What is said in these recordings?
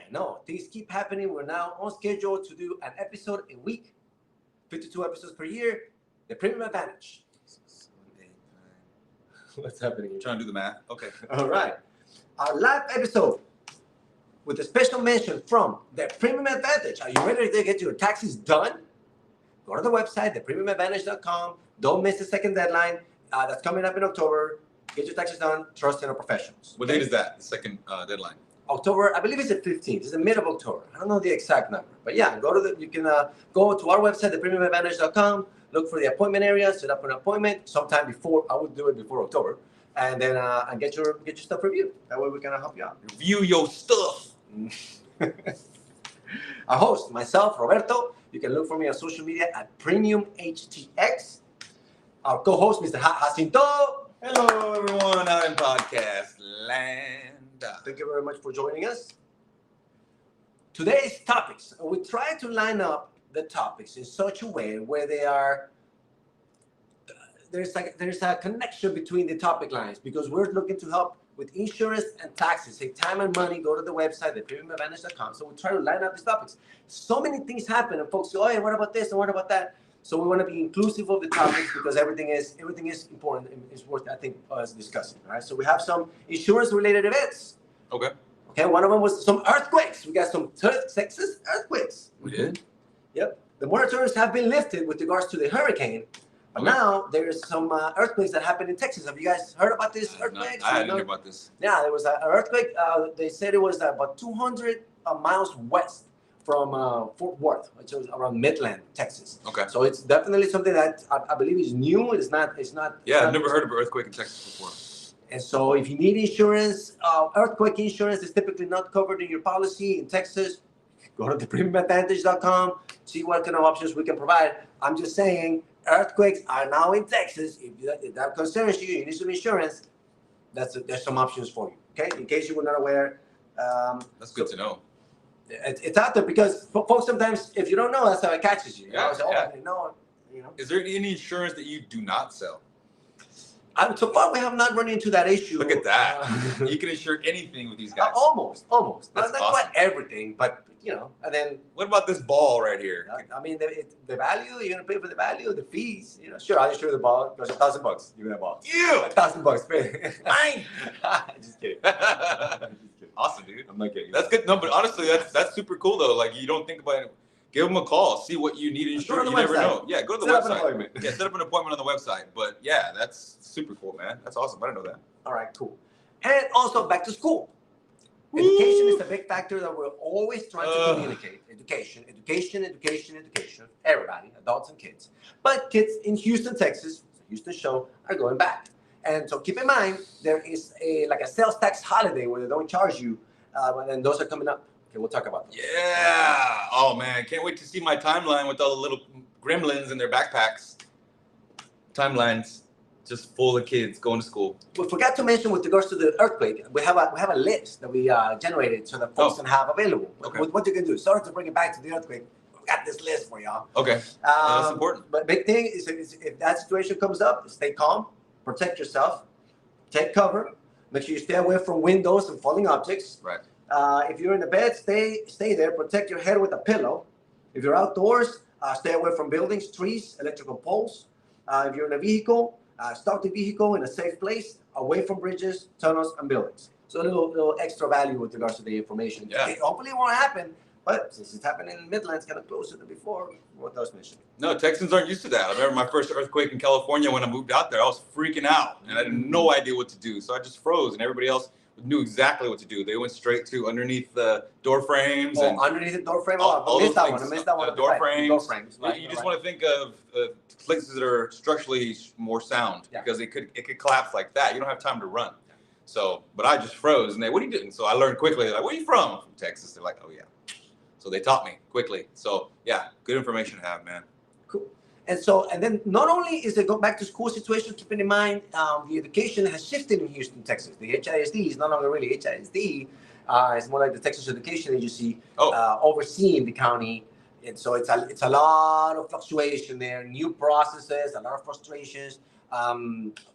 I know things keep happening. We're now on schedule to do an episode a week, 52 episodes per year. The Premium Advantage. 7, 8, 9. What's happening? I'm trying to do the math. Okay. All right. Our live episode with a special mention from the Premium Advantage. Are you ready to get your taxes done? Go to the website, thepremiumadvantage.com. Don't miss the second deadline. That's coming up in October. Get your taxes done. Trust in our professionals. What date is that? The second deadline. October, I believe it's the 15th. It's the mid of October. I don't know the exact number, but yeah, you can go to our website, thepremiumadvantage.com. Look for the appointment area, set up an appointment sometime before. I would do it before October, and then and get your stuff reviewed. That way we can help you out. Review your stuff. Our host, myself, Roberto. You can look for me on social media at PremiumHTX. Our co-host, Mr. Jacinto. Hello, everyone out in podcast land. Thank you very much for joining us. Today's topics. We try to line up the topics in such a way where they are. There's a connection between the topic lines because we're looking to help with insurance and taxes. Save time and money. Go to the website, thepremiumadvantage.com. So we try to line up these topics. So many things happen, and folks go, "Oh, yeah, what about this and what about that?" So we want to be inclusive of the topics because everything is important and is worth, I think, us discussing. All right. So we have some insurance-related events. Okay. Okay. One of them was some earthquakes. We got some Texas earthquakes. We did. Yep. The moratoriums have been lifted with regards to the hurricane, but now there's some earthquakes that happened in Texas. Have you guys heard about this earthquake? I didn't hear about this. Yeah, there was an earthquake. They said it was about 200 miles west from Fort Worth, which is around Midland, Texas. Okay. So it's definitely something that I believe is new. It's not. Yeah, I've never heard of an earthquake in Texas before. And so if you need insurance, earthquake insurance is typically not covered in your policy in Texas. Go to thepremiumadvantage.com, see what kind of options we can provide. I'm just saying, earthquakes are now in Texas. If that concerns you, you need some insurance. There's some options for you. Okay, in case you were not aware. That's good to know. It's out there because folks sometimes, if you don't know, that's how it catches you. Yeah, I didn't know. Is there any insurance that you do not sell? So far, we have not run into that issue. Look at that. You can insure anything with these guys. Almost. That's not awesome. quite everything, but and then. What about this ball right here? I mean, the value, you're going to pay for the value, the fees. Sure, I'll insure the ball. It goes $1,000. Give me that ball. You! $1,000. Pay. Fine. Just kidding. Awesome, dude. I'm not kidding. That's good. No, but honestly, that's super cool, though. Like, you don't think about it. Give them a call. See what you need insurance. You never know. Yeah, go to the website. Set up an appointment. Yeah, set up an appointment on the website. But yeah, that's super cool, man. That's awesome. I didn't know that. All right, cool. And also back to school. Education is a big factor that we're always trying to communicate. Education. Everybody, adults and kids. But kids in Houston, Texas, Houston show, are going back. And so keep in mind, there is a sales tax holiday where they don't charge you, and those are coming up. Okay, we'll talk about them. Yeah. Oh, man. Can't wait to see my timeline with all the little gremlins in their backpacks. Timelines just full of kids going to school. We forgot to mention with regards to the earthquake, we have a list that we generated so that folks can have available. Okay. What you can do. Sorry to bring it back to the earthquake. We got this list for y'all. Okay. That's important. But big thing is if that situation comes up, stay calm, protect yourself, take cover, make sure you stay away from windows and falling objects. Right. If you're in the bed, stay there. Protect your head with a pillow. If you're outdoors, stay away from buildings, trees, electrical poles. If you're in a vehicle, start the vehicle in a safe place, away from bridges, tunnels, and buildings. So a little extra value with regards to the information. Yeah. Hopefully it won't happen, but since it's happening in Midlands, kind of closer than before, what those mentioned. No, Texans aren't used to that. I remember my first earthquake in California when I moved out there. I was freaking out, and I had no idea what to do. So I just froze, and everybody else knew exactly what to do. They went straight to underneath the door frames. And underneath the door frame. I missed that one. Door frames. Door frames. You just want to think of places that are structurally more sound because it could collapse like that. You don't have time to run. So, but I just froze, and what are you doing? So I learned quickly. Like, where are you from? I'm from Texas. They're like, oh yeah. So they taught me quickly. So yeah, good information to have, man. Cool. And then not only is it go back to school situation, keeping in mind the education has shifted in Houston, Texas. The HISD is no longer really HISD. It's more like the Texas Education Agency overseeing the county. And so it's a lot of fluctuation there, new processes, a lot of frustrations.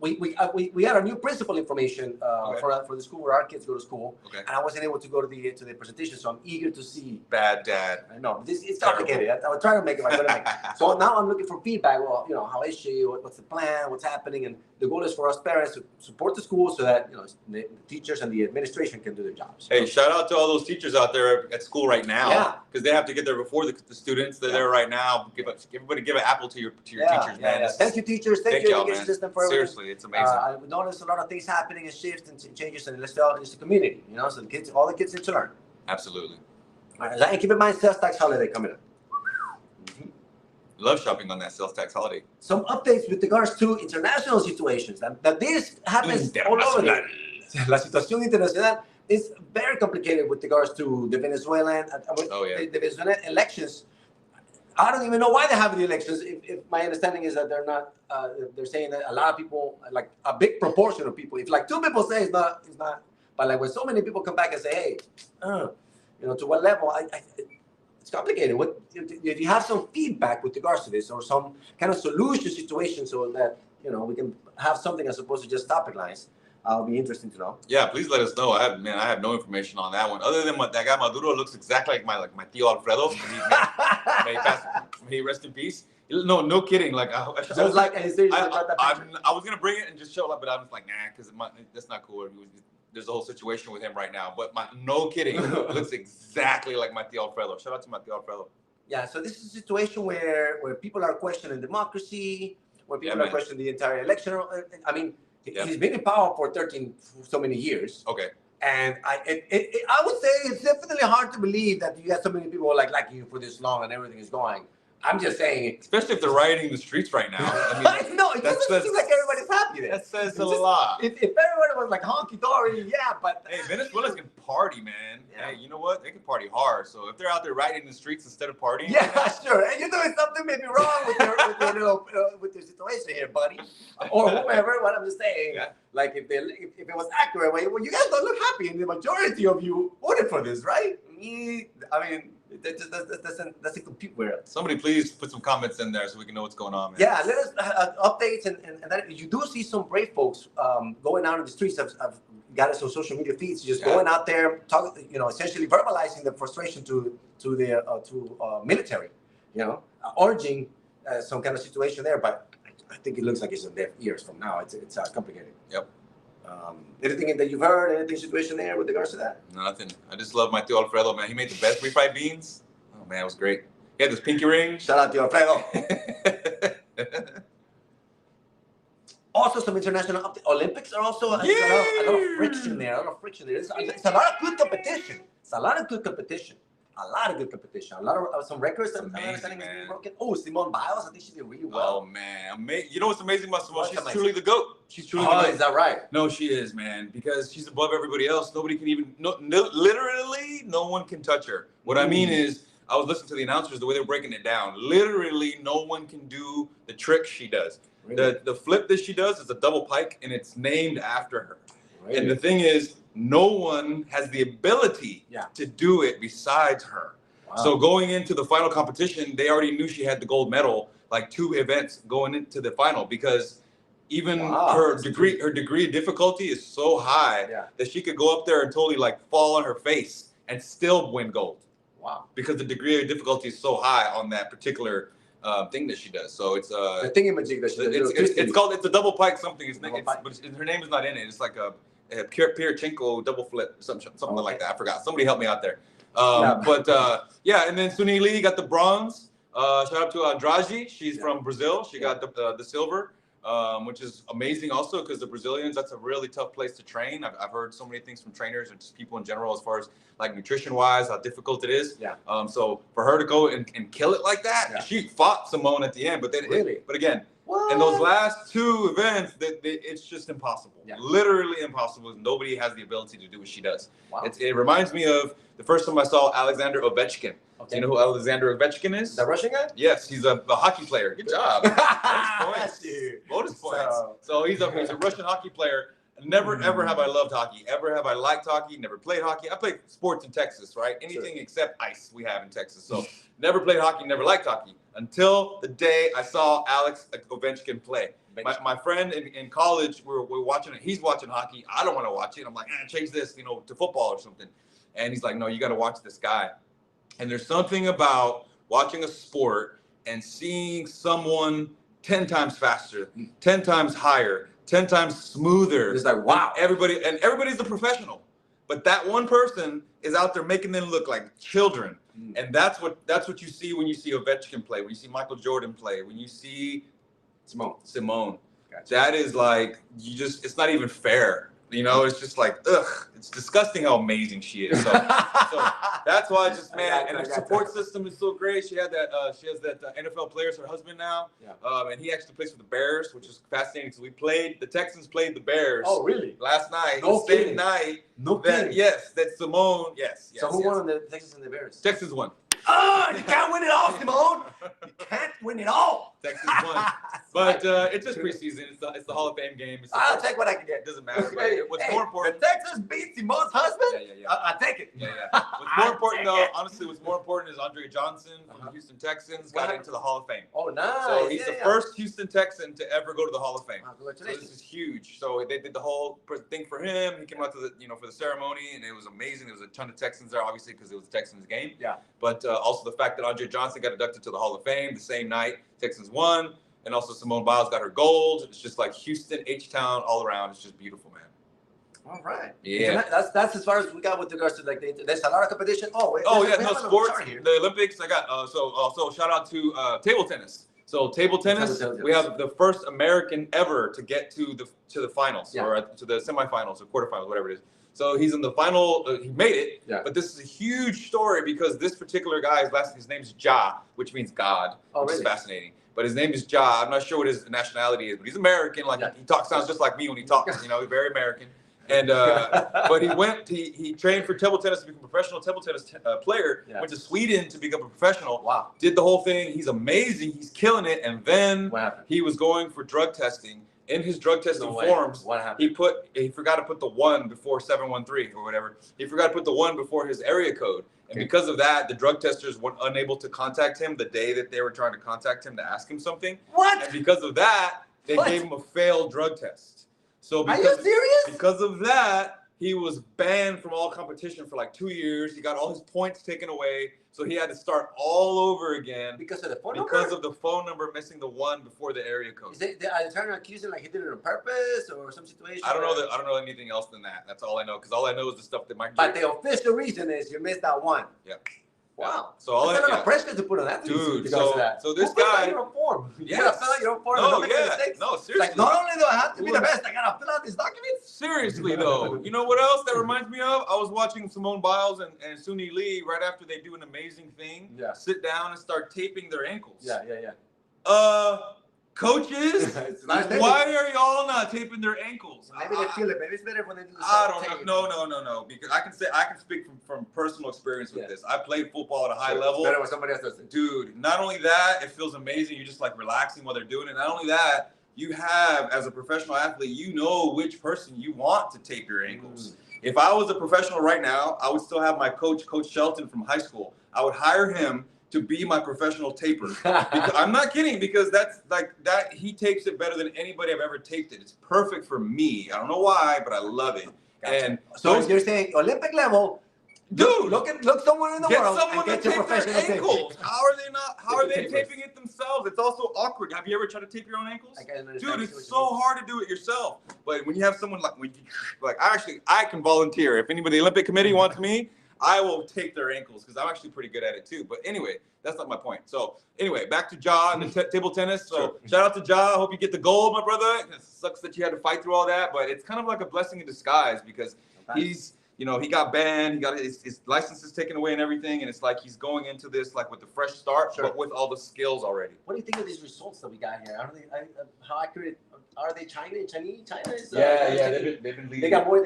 We had a new principal information for the school where our kids go to school, and I wasn't able to go to the presentation, so I'm eager to see. Bad dad. I know it's complicated. I would try to make it. I couldn't make it. So now I'm looking for feedback. Well, how is she? What's the plan? What's happening? And the goal is for us parents to support the school so that the teachers and the administration can do their jobs. Hey, shout out to all those teachers out there at school right now, because they have to get there before the students. They're there right now. Everybody give an apple to your teachers, man. Thank you, teachers. Thank you, education system, for everything. Seriously, it's amazing. I've noticed a lot of things happening and shifts and changes, and it's the community. So all the kids need to learn. Absolutely. All right, and keep in mind, sales tax holiday coming up. Love shopping on that sales tax holiday. Some updates with regards to international situations. That this happens all over. La situación internacional is very complicated with regards to the Venezuelan, the Venezuelan elections. I don't even know why they have the elections. If my understanding is that they're not, they're saying that a lot of people, like a big proportion of people, if like 2 people say it's not, but like when so many people come back and say, hey, to what level? It's complicated. If you have some feedback with regards to this, or some kind of solution situation, so that we can have something as opposed to just topic lines, it'll be interesting to know. Yeah, please let us know. I have no information on that one. Other than that guy Maduro looks exactly like my tío Alfredo. May he rest in peace. No kidding. Like I was gonna bring it and just show up, but I was like, nah, because that's not cool. There's a whole situation with him right now. But no kidding, looks exactly like my tío Alfredo. Shout out to my tío Alfredo. Yeah, so this is a situation where people are questioning democracy, where people are questioning the entire election. I mean, he's been in power for so many years. Okay. And I would say it's definitely hard to believe that you have so many people like you for this long and everything is going. I'm just saying. Especially if they're rioting the streets right now. I mean, no, it doesn't seem like everybody's happy there. That says a lot. If everybody was like honky-dory, yeah, but... Hey, Venezuelans can party, man. Yeah. Hey, you know what? They can party hard. So if they're out there rioting the streets instead of partying... Yeah, sure. And you're doing something maybe wrong with your situation here, buddy. Or whomever, what I'm just saying. Yeah. Like, if it was accurate, well, you guys don't look happy, and the majority of you voted for this, right? I mean... That doesn't compute well. Somebody please put some comments in there so we can know what's going on, man. Yeah, let us updates and that you do see some brave folks going out in the streets. I've got us on social media feeds, just going out there, talking, essentially verbalizing the frustration to the military, urging some kind of situation there. But I think it looks like it's in their ears from now. It's complicated. Yep. Anything that you've heard, anything situation there with regards to that? Nothing. I just love my tío Alfredo, man. He made the best refried beans. Oh, man, it was great. He had this pinky ring. Shout out to Alfredo. Also, some international Olympics are also a lot of friction there. It's a lot of good competition. A lot of good competition. A lot of some records that I'm understanding is being broken. Oh, Simone Biles, I think she did really well. Oh man, you know what's amazing about Simone? She's truly the GOAT. She's truly the GOAT. Is that right? No, she is, man, because she's above everybody else. Nobody can even, literally, no one can touch her. What I mean is, I was listening to the announcers, the way they're breaking it down. Literally, no one can do the trick she does. Really? The flip that she does is a double pike, and it's named after her. Really? And the thing is, no one has the ability to do it besides her. Wow. So going into the final competition, they already knew she had the gold medal, like 2 events going into the final, because even her degree of difficulty is so high that she could go up there and totally like fall on her face and still win gold. Wow. Because the degree of difficulty is so high on that particular thing that she does. So it's the thingamajig that she does. It's a double pike something. But her name is not in it. It's like a Pirchenko double flip, something like that. I forgot. Somebody help me out there. And then Suni Lee got the bronze. Shout out to Andrade. She's from Brazil. She got the silver, which is amazing also because the Brazilians, that's a really tough place to train. I've heard so many things from trainers and just people in general as far as like nutrition wise, how difficult it is. Yeah. So for her to go and kill it like that, she fought Simone at the end, but then but again, in those last 2 events, it's just impossible. Yeah. Literally impossible. Nobody has the ability to do what she does. Wow. It reminds me of the first time I saw Alexander Ovechkin. Okay. Do you know who Alexander Ovechkin is? The Russian guy? Yes, he's a hockey player. Good job. Bonus points. So he's a Russian hockey player. Never ever have I loved hockey. Ever have I liked hockey. Never played hockey. I played sports in Texas, right? Anything except ice we have in Texas. So never played hockey. Never liked hockey until the day I saw Alex Ovechkin play. My friend in college, we're watching it. He's watching hockey. I don't want to watch it. I'm like, change this, to football or something. And he's like, no, you got to watch this guy. And there's something about watching a sport and seeing someone 10 times faster, 10 times higher, 10 times smoother. It's like, wow. Everybody's a professional. But that one person is out there making them look like children. And that's what you see when you see Ovechkin play, when you see Michael Jordan play, when you see Simone. Gotcha. That is like, it's not even fair. It's just like, ugh, it's disgusting how amazing she is. So that's why and her support system is so great. She has that NFL player as her husband now. Yeah. And he actually plays for the Bears, which is fascinating. So the Texans played the Bears. Oh, really? Last night. No the same night. No kidding. Yes, that Simone, yes. So who won on the Texans and the Bears? Texans won. Oh, you can't win it all, Simone. You can't win it all. Texans won. But it's just preseason. It's the Hall of Fame game. I'll take what I can get. It doesn't matter. What's more important? The Texans beat Simone's husband? Yeah. I'll take it. Yeah. What's more important, though, honestly, what's more important is Andre Johnson from the Houston Texans got into the Hall of Fame. Oh, nice. So he's the first Houston Texan to ever go to the Hall of Fame. Congratulations. So this is huge. So they did the whole thing for him. He came out to for the ceremony, and it was amazing. There was a ton of Texans there, obviously, because it was a Texans game. Yeah. But also the fact that Andre Johnson got inducted to the Hall of Fame the same night Texans won, and also Simone Biles got her gold. It's just like Houston, H-Town, all around. It's just beautiful, man. All right. Yeah. That's as far as we got with regards to there's a lot of competition. Sports. The Olympics. I got so shout out to table tennis. So table tennis, we have the first American ever to get to the finals or to the semifinals or quarterfinals, whatever it is. So he's in the final. He made it. Yeah. But this is a huge story because this particular guy, his name is Ja, which means God, which is fascinating. But his name is Ja. I'm not sure what his nationality is, but he's American. He sounds just like me when he talks. He's very American. And but he trained for table tennis to become a professional table tennis player. Yeah. Went to Sweden to become a professional. Wow. Did the whole thing. He's amazing. He's killing it. And then he was going for drug testing. In his drug testing forms, what happened? He forgot to put the 1 before 713 or whatever. He forgot to put the 1 before his area code. And because of that, the drug testers were unable to contact him the day that they were trying to contact him to ask him something. What? And because of that, they gave him a failed drug test. So are you serious? Because of that, he was banned from all competition for like 2 years. He got all his points taken away. So he had to start all over again. Because of the phone number? Because of the phone number missing the 1 before the area code. Are they trying to accuse him like he did it on purpose or some situation? I don't know anything else than that. That's all I know. Because all I know is the stuff that Mike. But the official reason is you missed that 1. Yeah. Wow. So that's a lot of pressure to put on that. Dude, so this guy. You don't form. Yes. You gotta fill out your own form. No, seriously. Like, not only do I have to be the best, I gotta fill out these documents. Seriously though, you know what else that reminds me of? I was watching Simone Biles and Suni Lee right after they do an amazing thing. Yeah. Sit down and start taping their ankles. Yeah. Coaches, why are y'all not taping their ankles? Maybe they feel it. Maybe it's better when they do the I don't know. No. Because I can speak from personal experience with this. I played football at a high level. It's better when somebody else does it. Dude, not only that, it feels amazing. You're just like relaxing while they're doing it. Not only that, you have, as a professional athlete, you know which person you want to tape your ankles. If I was a professional right now, I would still have my coach, Coach Shelton from high school. I would hire him to be my professional taper. Because, I'm not kidding, because that's like that. He tapes it better than anybody I've ever taped it. It's perfect for me. I don't know why, but I love it. Gotcha. And so you're saying Olympic level, dude, look somewhere in the world and get your professional ankles. How are they taping it themselves? It's also awkward. Have you ever tried to tape your own ankles? Dude, it's so hard to do it yourself. But when you have someone I can volunteer. If anybody, the Olympic Committee wants me, I will take their ankles because I'm actually pretty good at it too. But anyway, that's not my point. So anyway, back to Ja and the table tennis. So shout out to Ja. Hope you get the gold, my brother. It sucks that you had to fight through all that, but it's kind of like a blessing in disguise because he's he got banned, he got his licenses taken away and everything, and it's like he's going into this like with a fresh start, but with all the skills already. What do you think of these results that we got here? How accurate are they? Chinese? China is. They've been leading. They got more.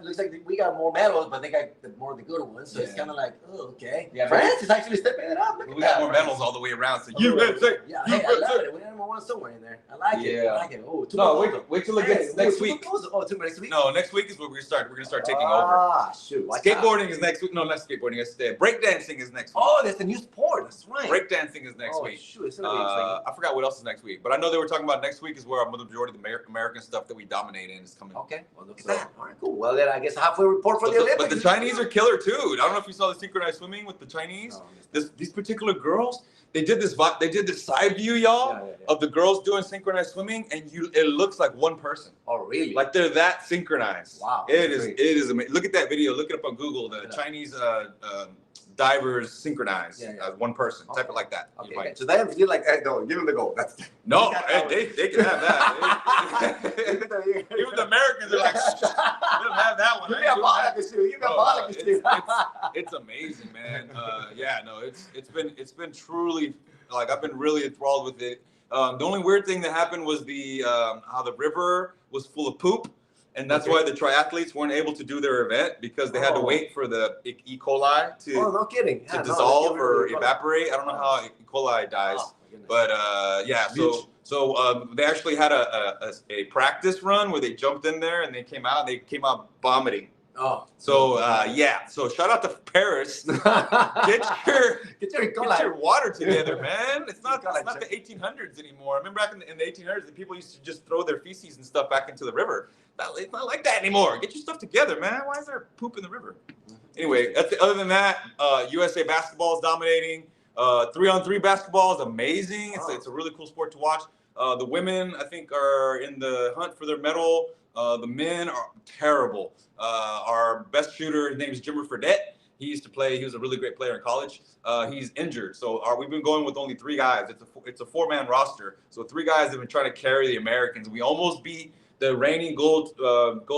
Looks like we got more medals, but they got more of the good ones. So it's kind of like, oh, okay. Yeah, France is actually stepping it up. We got more medals all the way around. So USA. Yeah, hey, I love it. We have one somewhere in there. I like it. I like it. Oh, wait till it gets next week. Oh, next week. No, next week is where we're gonna start taking over. Shoot. Skateboarding is next week. No, not skateboarding. It's breakdancing is next week. Oh, that's the new sport. That's right. Breakdancing is next week. Shoot, it's I forgot what else is next week, but I know they were talking about next week is where the majority of the American stuff that we dominate in is coming. Okay, well, look at that. All right, cool. Well, then I guess halfway report for the Olympics. But the Chinese are killer too. I don't know if you saw the synchronized swimming with the Chinese. These particular girls, they did this side view, y'all, of the girls doing synchronized swimming, and it looks like one person. Oh, really? Like they're that synchronized. Wow. It is amazing. Look at that video. Look it up on Google. The Chinese divers synchronized as one person. Type it like that. Okay. So they feel like, hey, no, give them the goal. That's they can have that. Even the Americans are like, they don't have that one. It's amazing, man. It's been truly, like, I've been really enthralled with it. The only weird thing that happened was how the river was full of poop. And that's why the triathletes weren't able to do their event, because they had to wait for the E. coli to dissolve or evaporate. I don't know how E. coli dies, but so they actually had a practice run where they jumped in there and they came out vomiting. Oh, so so shout out to Paris. Get your water together, man. It's not the 1800s anymore. I remember back in the 1800s, the people used to just throw their feces and stuff back into the river. It's not like that anymore. Get your stuff together, man. Why is there poop in the river? Anyway, other than that, USA basketball is dominating. 3-on-3 basketball is amazing. It's a really cool sport to watch. The women, I think, are in the hunt for their medal. The men are terrible. Our best shooter, his name is Jimmer Fredette. He used to play. He was a really great player in college. He's injured, so we've been going with only 3 guys. It's a 4-man roster. So 3 guys have been trying to carry the Americans. We almost beat the reigning gold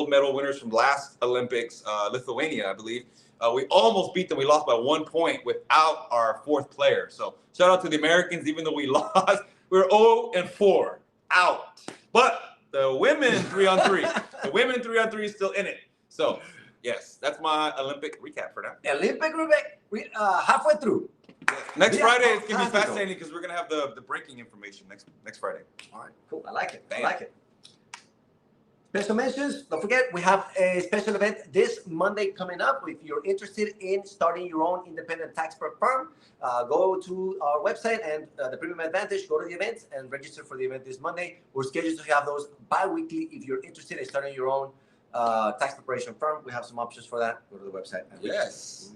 medal winners from last Olympics, Lithuania, I believe. We almost beat them. We lost by 1 point without our 4th player. So shout out to the Americans, even though we lost. We're 0-4 out. But the women 3-on-3, the women 3-on-3 is still in it. So yes, that's my Olympic recap for now. Olympic recap, halfway through. Next Friday it's gonna be fascinating because we're gonna have the breaking information next Friday. All right, cool. I like it. I like it. Special mentions, don't forget, we have a special event this Monday coming up. If you're interested in starting your own independent tax prep firm, go to our website and the Premium Advantage, go to the events and register for the event this Monday. We're scheduled to have those bi-weekly. If you're interested in starting your own tax preparation firm, we have some options for that. Go to the website. Yes.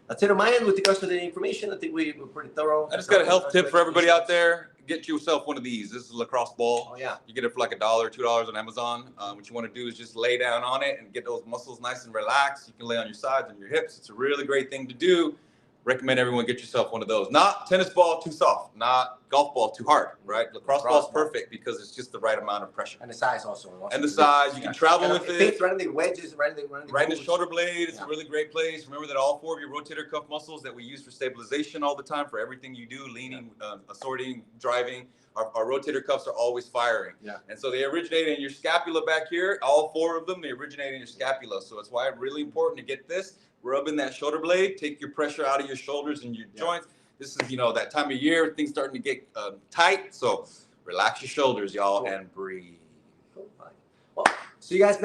That's it on my end with regards to the information. I think we're pretty thorough. I just got a health tip for everybody out there. Get yourself one of these. This is a lacrosse ball. Oh, yeah. You get it for like $1, $2 on Amazon. What you want to do is just lay down on it and get those muscles nice and relaxed. You can lay on your sides and your hips. It's a really great thing to do. Recommend everyone get yourself one of those. Not tennis ball too soft, not golf ball too hard, right? Lacrosse ball is perfect because it's just the right amount of pressure. And the size also. And the size, you can travel with it. Fits right in the wedges, right in the shoulder blade. It's a really great place. Remember that all 4 of your rotator cuff muscles that we use for stabilization all the time for everything you do, leaning, assorting, driving, our rotator cuffs are always firing. Yeah. And so they originate in your scapula back here. All 4 of them, they originate in your scapula. So it's why it's really important to get this. Rub in that shoulder blade, take your pressure out of your shoulders and your joints. This is, that time of year, things starting to get tight. So relax your shoulders, y'all, and breathe. Cool. Well, see you guys next